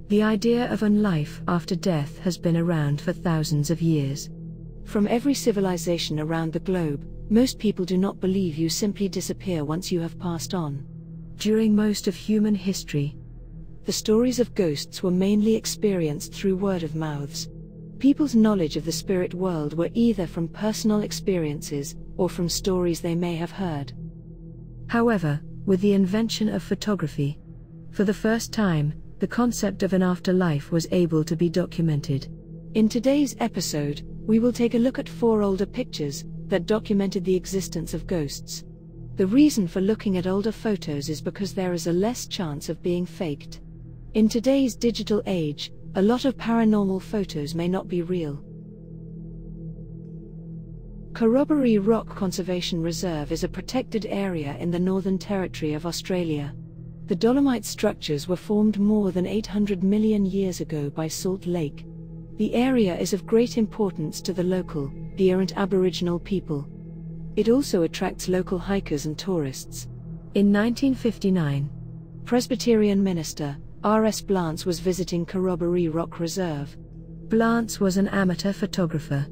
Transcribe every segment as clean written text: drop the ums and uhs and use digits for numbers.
The idea of a life after death has been around for thousands of years. From every civilization around the globe, most people do not believe you simply disappear once you have passed on. During most of human history, the stories of ghosts were mainly experienced through word of mouths. People's knowledge of the spirit world were either from personal experiences or from stories they may have heard. However, with the invention of photography, for the first time, the concept of an afterlife was able to be documented. In today's episode, we will take a look at 4 older pictures that documented the existence of ghosts. The reason for looking at older photos is because there is a less chance of being faked. In today's digital age, a lot of paranormal photos may not be real. Corroboree Rock Conservation Reserve is a protected area in the Northern Territory of Australia. The dolomite structures were formed more than 800 million years ago by Salt Lake. The area is of great importance to the local, the errant Aboriginal people. It also attracts local hikers and tourists. In 1959, Presbyterian minister R.S. Blance was visiting Corroboree Rock Reserve. Blance was an amateur photographer.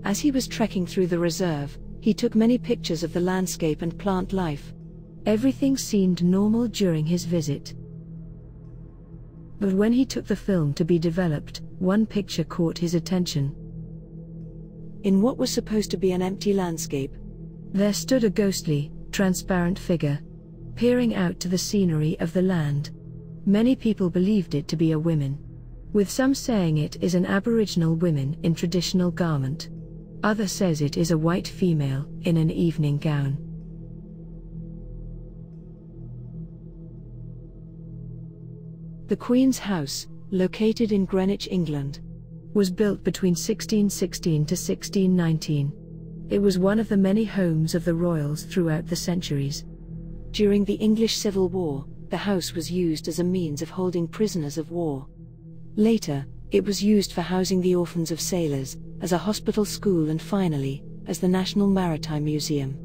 As he was trekking through the reserve, he took many pictures of the landscape and plant life. Everything seemed normal during his visit. But when he took the film to be developed, one picture caught his attention. In what was supposed to be an empty landscape, there stood a ghostly, transparent figure, peering out to the scenery of the land. Many people believed it to be a woman, with some saying it is an Aboriginal woman in traditional garment. Others says it is a white female in an evening gown. The Queen's House, located in Greenwich, England, was built between 1616 to 1619. It was one of the many homes of the royals throughout the centuries. During the English Civil War, the house was used as a means of holding prisoners of war. Later, it was used for housing the orphans of sailors, as a hospital school, and finally, as the National Maritime Museum.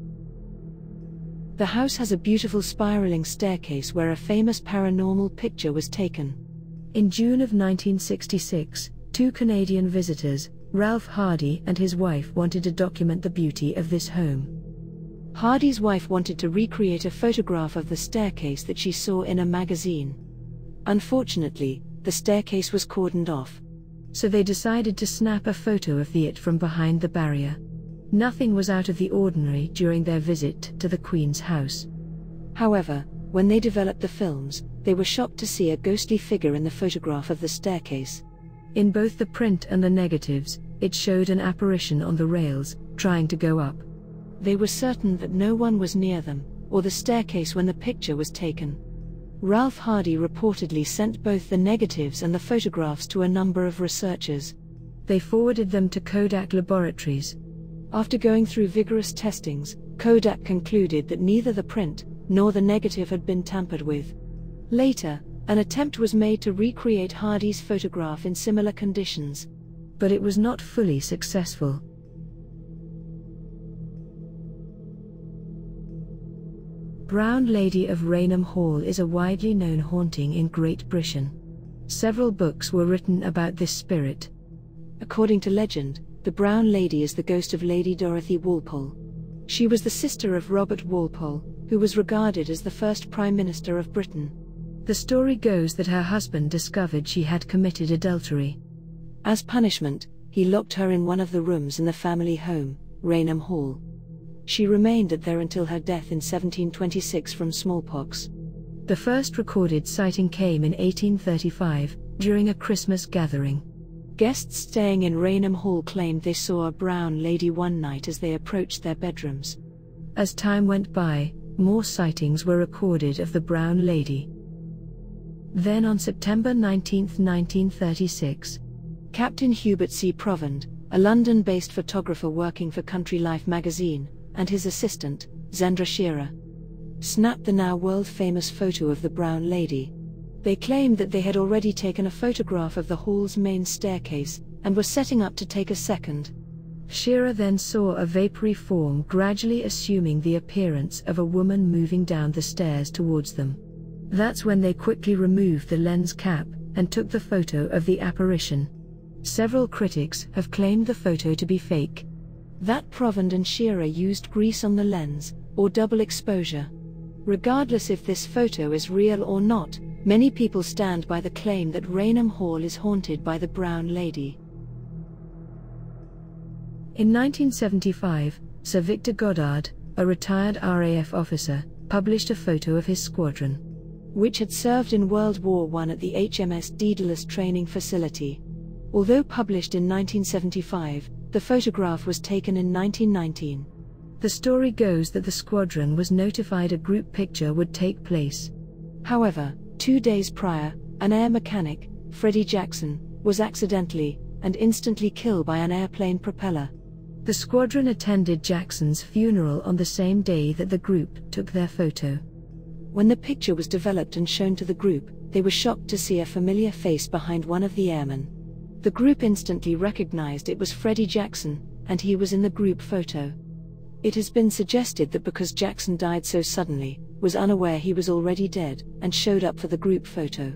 The house has a beautiful spiraling staircase where a famous paranormal picture was taken. In June of 1966, 2 Canadian visitors, Ralph Hardy and his wife, wanted to document the beauty of this home. Hardy's wife wanted to recreate a photograph of the staircase that she saw in a magazine. Unfortunately, the staircase was cordoned off. So they decided to snap a photo of it from behind the barrier. Nothing was out of the ordinary during their visit to the Queen's house. However, when they developed the films, they were shocked to see a ghostly figure in the photograph of the staircase. In both the print and the negatives, it showed an apparition on the rails, trying to go up. They were certain that no one was near them, or the staircase when the picture was taken. Ralph Hardy reportedly sent both the negatives and the photographs to a number of researchers. They forwarded them to Kodak Laboratories. After going through vigorous testings, Kodak concluded that neither the print nor the negative had been tampered with. Later, an attempt was made to recreate Hardy's photograph in similar conditions, but it was not fully successful. Brown Lady of Rainham Hall is a widely known haunting in Great Britain. Several books were written about this spirit. According to legend, the Brown Lady is the ghost of Lady Dorothy Walpole. She was the sister of Robert Walpole, who was regarded as the first Prime Minister of Britain. The story goes that her husband discovered she had committed adultery. As punishment, he locked her in one of the rooms in the family home, Rainham Hall. She remained there until her death in 1726 from smallpox. The first recorded sighting came in 1835, during a Christmas gathering. Guests staying in Rainham Hall claimed they saw a brown lady one night as they approached their bedrooms. As time went by, more sightings were recorded of the brown lady. Then on September 19, 1936, Captain Hubert C. Provand, a London-based photographer working for Country Life magazine, and his assistant, Zendra Shearer, snapped the now world-famous photo of the brown lady. They claimed that they had already taken a photograph of the hall's main staircase, and were setting up to take a second. Shearer then saw a vapory form gradually assuming the appearance of a woman moving down the stairs towards them. That's when they quickly removed the lens cap, and took the photo of the apparition. Several critics have claimed the photo to be fake. That Provand and Shearer used grease on the lens, or double exposure. Regardless if this photo is real or not, many people stand by the claim that Rainham Hall is haunted by the Brown Lady. In 1975, Sir Victor Goddard, a retired RAF officer, published a photo of his squadron, which had served in World War I at the HMS Daedalus training facility. Although published in 1975, the photograph was taken in 1919. The story goes that the squadron was notified a group picture would take place. However, 2 days prior, an air mechanic, Freddie Jackson, was accidentally and instantly killed by an airplane propeller. The squadron attended Jackson's funeral on the same day that the group took their photo. When the picture was developed and shown to the group, they were shocked to see a familiar face behind one of the airmen. The group instantly recognized it was Freddie Jackson, and he was in the group photo. It has been suggested that because Jackson died so suddenly, was unaware he was already dead, and showed up for the group photo.